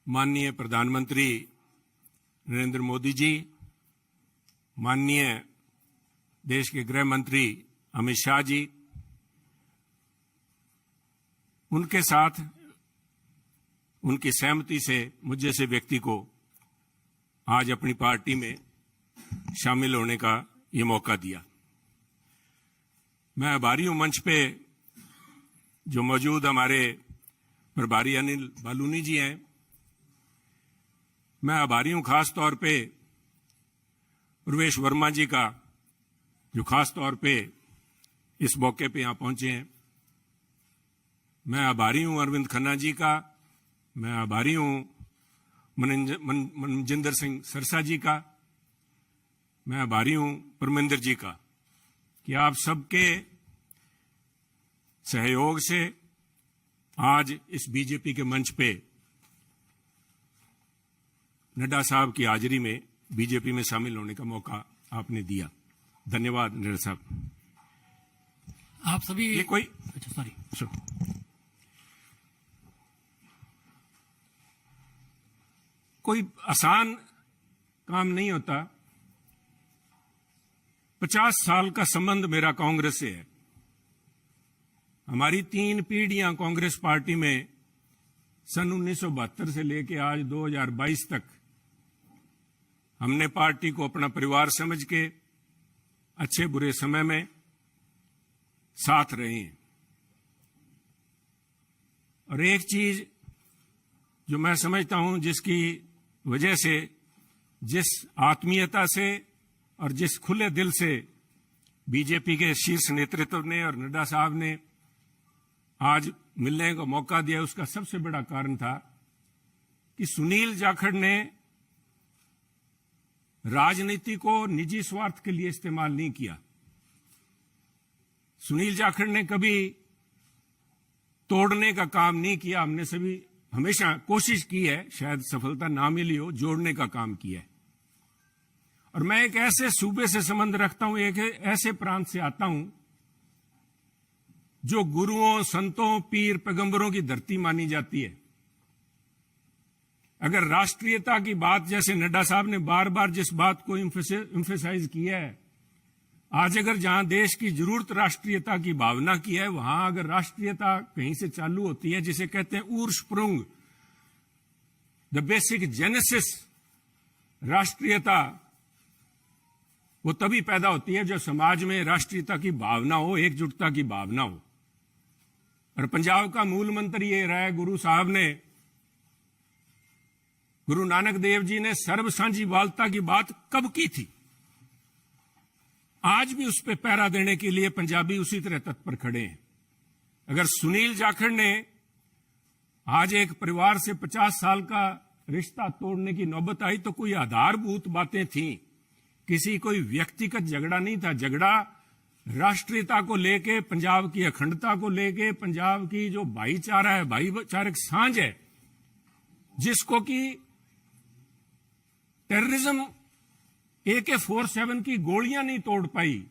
माननीय प्रधानमंत्री नरेंद्र मोदी जी, माननीय देश के गृह मंत्री अमित शाह जी, उनके साथ उनकी सहमति से मुझ जैसे व्यक्ति को आज अपनी पार्टी में शामिल होने का ये मौका दिया। मैं आभारी हूं मंच पे जो मौजूद हमारे प्रभारी अनिल बालूनी जी हैं। मैं आभारी हूं खास तौर पे प्रवेश वर्मा जी का, जो खास तौर पे इस मौके पे यहां पहुंचे हैं। मैं आभारी हूं अरविंद खन्ना जी का। मैं आभारी हूं मनजिंदर सिंह सरसा जी का। मैं आभारी हूं परमिंदर जी का कि आप सबके सहयोग से आज इस बीजेपी के मंच पे नड्डा साहब की हाजिरी में बीजेपी में शामिल होने का मौका आपने दिया। धन्यवाद नड्डा साहब। आप सभी ये कोई कोई आसान काम नहीं होता। 50 साल का संबंध मेरा कांग्रेस से है। हमारी 3 पीढ़ियां कांग्रेस पार्टी में सन 1972 से लेकर आज 2022 तक हमने पार्टी को अपना परिवार समझ के अच्छे बुरे समय में साथ रहे हैं। और एक चीज जो मैं समझता हूं, जिसकी वजह से, जिस आत्मीयता से और जिस खुले दिल से बीजेपी के शीर्ष नेतृत्व ने और नड्डा साहब ने आज मिलने का मौका दिया, उसका सबसे बड़ा कारण था कि सुनील जाखड़ ने राजनीति को निजी स्वार्थ के लिए इस्तेमाल नहीं किया। सुनील जाखड़ ने कभी तोड़ने का काम नहीं किया। हमने सभी हमेशा कोशिश की है, शायद सफलता ना मिली हो, जोड़ने का काम किया है। और मैं एक ऐसे सूबे से संबंध रखता हूं, एक ऐसे प्रांत से आता हूं जो गुरुओं, संतों, पीर, पैगंबरों की धरती मानी जाती है। अगर राष्ट्रीयता की बात, जैसे नड्डा साहब ने बार बार जिस बात को एम्फेसाइज किया है, आज अगर जहां देश की जरूरत राष्ट्रीयता की भावना की है, वहां अगर राष्ट्रीयता कहीं से चालू होती है, जिसे कहते हैं उर्स्प्रुंग, द बेसिक जेनेसिस, राष्ट्रीयता वो तभी पैदा होती है जब समाज में राष्ट्रीयता की भावना हो, एकजुटता की भावना हो। और पंजाब का मूल मंत्र ये रहा है, गुरु साहब ने, गुरु नानक देव जी ने सर्व साझीवालता की बात कब की थी? आज भी उस पर पहरा देने के लिए पंजाबी उसी तरह तत्पर खड़े हैं। अगर सुनील जाखड़ ने आज एक परिवार से 50 साल का रिश्ता तोड़ने की नौबत आई तो कोई आधारभूत बातें थीं। किसी कोई व्यक्तिगत झगड़ा नहीं था। झगड़ा राष्ट्रीयता को लेके, पंजाब की अखंडता को लेके, पंजाब की जो भाईचारा है, भाईचारक सांझ है, जिसको कि टेररिज्म AK-47 की गोलियां नहीं तोड़ पाई।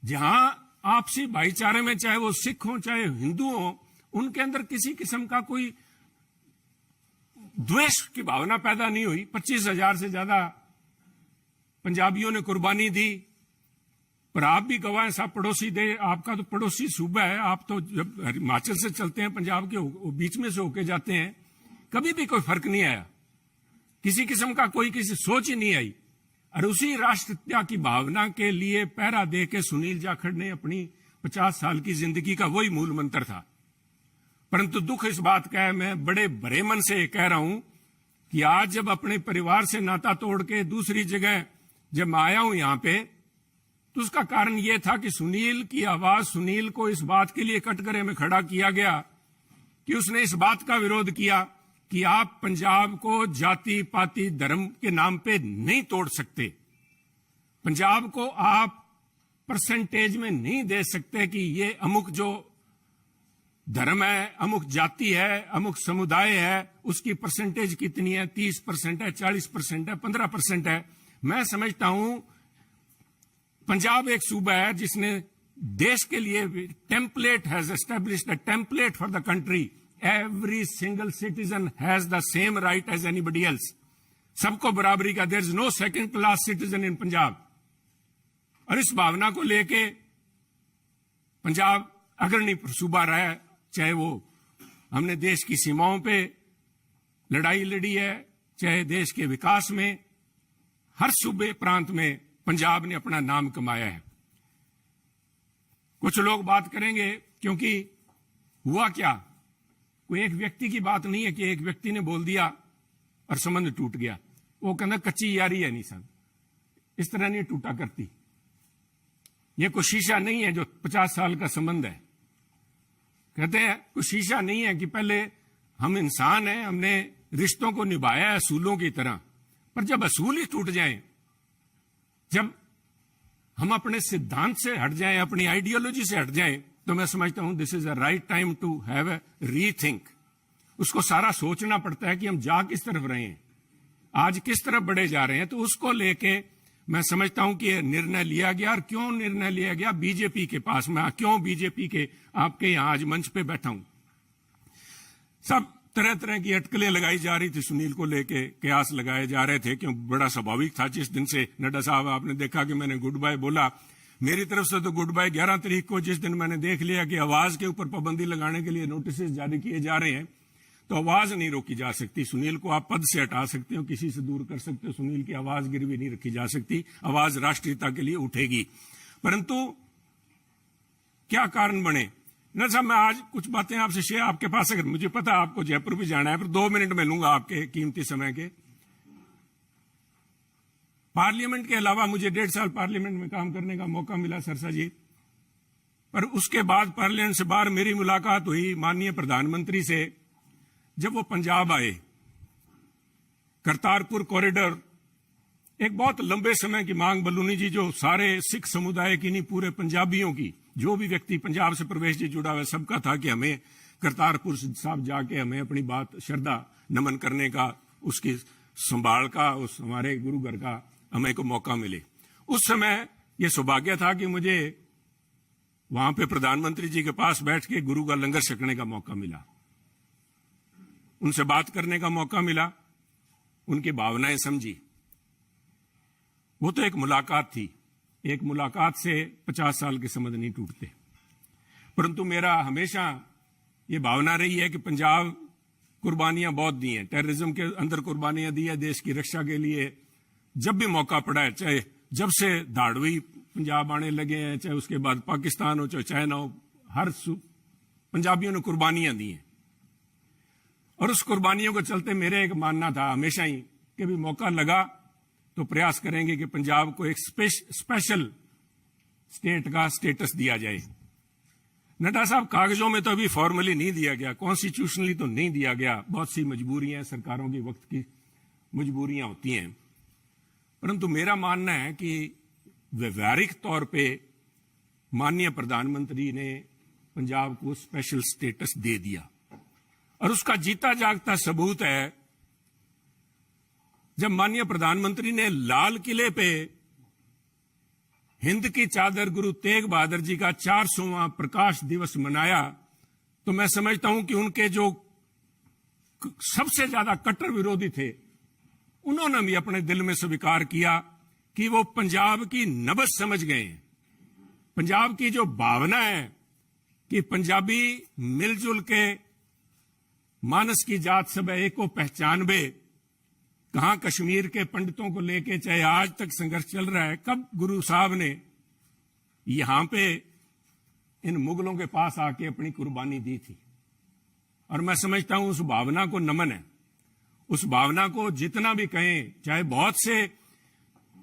जहां आपसी भाईचारे में, चाहे वो सिख हो चाहे हिंदू हो, उनके अंदर किसी किस्म का कोई द्वेष की भावना पैदा नहीं हुई। 25,000 से ज्यादा पंजाबियों ने कुर्बानी दी। पर आप भी गवाह हैं, साहब पड़ोसी दे, आपका तो पड़ोसी सूबा है। आप तो जब हिमाचल से चलते हैं, पंजाब के बीच में से होके जाते हैं, कभी भी कोई फर्क नहीं आया। किसी किस्म का कोई किसी सोच ही नहीं आई। और उसी राष्ट्रीयता की भावना के लिए पहरा दे के सुनील जाखड़ ने अपनी 50 साल की जिंदगी का वही मूल मंत्र था। परंतु दुख इस बात का है, मैं बड़े भरे मन से कह रहा हूं कि आज जब अपने परिवार से नाता तोड़ के दूसरी जगह जब मैं आया हूं यहां पे, तो उसका कारण यह था कि सुनील की आवाज, सुनील को इस बात के लिए कटघरे में खड़ा किया गया कि उसने इस बात का विरोध किया कि आप पंजाब को जाति पाति धर्म के नाम पे नहीं तोड़ सकते। पंजाब को आप परसेंटेज में नहीं दे सकते कि ये अमुक जो धर्म है, अमुक जाति है, अमुक समुदाय है, उसकी परसेंटेज कितनी है, 30% है, 40% है, 15% है। मैं समझता हूं पंजाब एक सूबा है जिसने देश के लिए template has established a template for the country every single citizen has the same right as anybody else. सबको बराबरी का, there is no second class citizen in Punjab. और इस भावना को लेके पंजाब अग्रणी सूबा रहा है, चाहे वो हमने देश की सीमाओं पे लड़ाई लड़ी है, चाहे देश के विकास में, हर सूबे प्रांत में पंजाब ने अपना नाम कमाया है। कुछ लोग बात करेंगे क्योंकि हुआ क्या, कोई एक व्यक्ति की बात नहीं है कि एक व्यक्ति ने बोल दिया और संबंध टूट गया। वो कहना कच्ची यारी है, नहीं साहब, इस तरह नहीं टूटा करती। ये कोई शीशा नहीं है जो 50 साल का संबंध है। कहते हैं कोई शीशा नहीं है कि पहले हम इंसान हैं, हमने रिश्तों को निभाया है असूलों की तरह, पर जब असूल ही टूट जाएं, जब हम अपने सिद्धांत से हट जाएं, अपनी आइडियोलॉजी से हट जाएं, तो मैं समझता हूं this is a right time to have a rethink. उसको सारा सोचना पड़ता है कि हम जा किस तरफ रहे हैं, आज किस तरफ बढ़े जा रहे हैं। तो उसको लेके मैं समझता हूं कि निर्णय लिया गया। और क्यों निर्णय लिया गया, बीजेपी के पास, मैं क्यों बीजेपी के आपके यहां आज मंच पे बैठा हूं। सब तरह तरह की अटकलें लगाई जा रही थी सुनील को लेके, कयास लगाए जा रहे थे, क्यों बड़ा स्वाभाविक था। जिस दिन से नड्डा साहब आपने देखा कि मैंने गुड बाय बोला, मेरी तरफ से तो गुड बाय 11 तारीख को, जिस दिन मैंने देख लिया कि आवाज के ऊपर पाबंदी लगाने के लिए नोटिस जारी किए जा रहे हैं, तो आवाज नहीं रोकी जा सकती। सुनील को आप पद से हटा सकते हो, किसी से दूर कर सकते हो, सुनील की आवाज गिरवी नहीं रखी जा सकती। आवाज राष्ट्रीयता के लिए उठेगी। परंतु क्या कारण बने न साहब, मैं आज कुछ बातें आपसे शेयर, आपके पास अगर, मुझे पता है आपको जयपुर भी जाना है, पर 2 मिनट में लूंगा आपके कीमती समय के। पार्लियामेंट के अलावा मुझे 1.5 साल पार्लियामेंट में काम करने का मौका मिला सरसा जी, पर उसके बाद पार्लियामेंट से बाहर मेरी मुलाकात हुई माननीय प्रधानमंत्री से जब वो पंजाब आए। करतारपुर कॉरिडोर एक बहुत लंबे समय की मांग, बलूनी जी, जो सारे सिख समुदाय की नहीं, पूरे पंजाबियों की, जो भी व्यक्ति पंजाब से प्रवेश जी जुड़ा हुआ, सबका था कि हमें करतारपुर साहब जाके हमें अपनी बात श्रद्धा नमन करने का, उसकी संभाल का, उस हमारे गुरु घर का हमें को मौका मिले। उस समय यह सौभाग्य था कि मुझे वहां पे प्रधानमंत्री जी के पास बैठ के गुरु का लंगर छकने का मौका मिला, उनसे बात करने का मौका मिला, उनकी भावनाएं समझी। वो तो एक मुलाकात थी, एक मुलाकात से 50 साल के संबंध नहीं टूटते। परंतु मेरा हमेशा ये भावना रही है कि पंजाब कुर्बानियां बहुत दी हैं, टेररिज्म के अंदर कुर्बानियां दी है, देश की रक्षा के लिए जब भी मौका पड़ा है, चाहे जब से धाड़वी पंजाब आने लगे हैं, चाहे उसके बाद पाकिस्तान हो, चाहे चाइना हो, हर पंजाबियों ने कुर्बानियां दी हैं। और उस कुर्बानियों को चलते मेरे एक मानना था हमेशा ही कि भी मौका लगा तो प्रयास करेंगे कि पंजाब को एक स्पेशल स्टेट का स्टेटस दिया जाए। नड्डा साहब, कागजों में तो अभी फॉर्मली नहीं दिया गया, कॉन्स्टिट्यूशनली तो नहीं दिया गया, बहुत सी मजबूरियां, सरकारों की वक्त की मजबूरियां होती हैं। परंतु मेरा मानना है कि व्यवहारिक तौर पे माननीय प्रधानमंत्री ने पंजाब को स्पेशल स्टेटस दे दिया। और उसका जीता जागता सबूत है जब माननीय प्रधानमंत्री ने लाल किले पे हिंद की चादर गुरु तेग बहादुर जी का 400वां प्रकाश दिवस मनाया, तो मैं समझता हूं कि उनके जो सबसे ज्यादा कट्टर विरोधी थे, उन्होंने भी अपने दिल में स्वीकार किया कि वो पंजाब की नब्ज समझ गए हैं। पंजाब की जो भावना है कि पंजाबी मिलजुल के मानस की जात सब एक को पहचानबे, कहां कश्मीर के पंडितों को लेके चाहे आज तक संघर्ष चल रहा है, कब गुरु साहब ने यहां पे इन मुगलों के पास आके अपनी कुर्बानी दी थी। और मैं समझता हूं उस भावना को नमन है, उस भावना को जितना भी कहें, चाहे बहुत से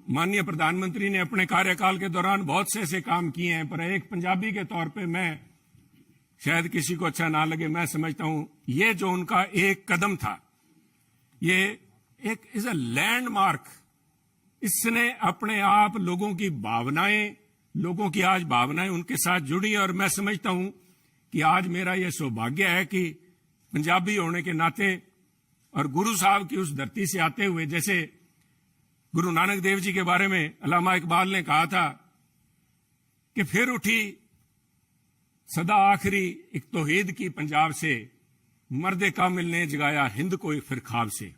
माननीय प्रधानमंत्री ने अपने कार्यकाल के दौरान बहुत से ऐसे काम किए हैं, पर एक पंजाबी के तौर पे मैं, शायद किसी को अच्छा ना लगे, मैं समझता हूं ये जो उनका एक कदम था, ये एक इज अ लैंडमार्क। इसने अपने आप लोगों की भावनाएं, लोगों की आज भावनाएं उनके साथ जुड़ी। और मैं समझता हूं कि आज मेरा यह सौभाग्य है कि पंजाबी होने के नाते और गुरु साहब की उस धरती से आते हुए, जैसे गुरु नानक देव जी के बारे में अल्लामा इकबाल ने कहा था कि फिर उठी सदा आखिरी एक तौहीद की पंजाब से, मर्दे कामिल ने जगाया हिंद को फिर ख्वाब से।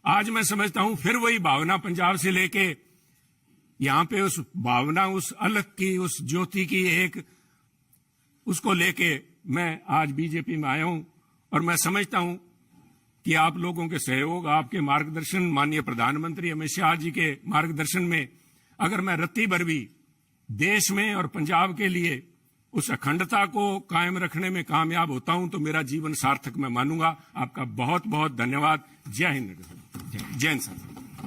आज मैं समझता हूं फिर वही भावना पंजाब से लेके यहां पे उस भावना, उस अलग की, उस ज्योति की एक उसको लेके मैं आज बीजेपी में आया हूं। और मैं समझता हूं कि आप लोगों के सहयोग, आपके मार्गदर्शन, माननीय प्रधानमंत्री अमित शाह जी के मार्गदर्शन में अगर मैं रत्ती भर भी देश में और पंजाब के लिए उस अखंडता को कायम रखने में कामयाब होता हूं तो मेरा जीवन सार्थक मैं मानूंगा। आपका बहुत बहुत धन्यवाद। जय हिंद, जय हिंद सर।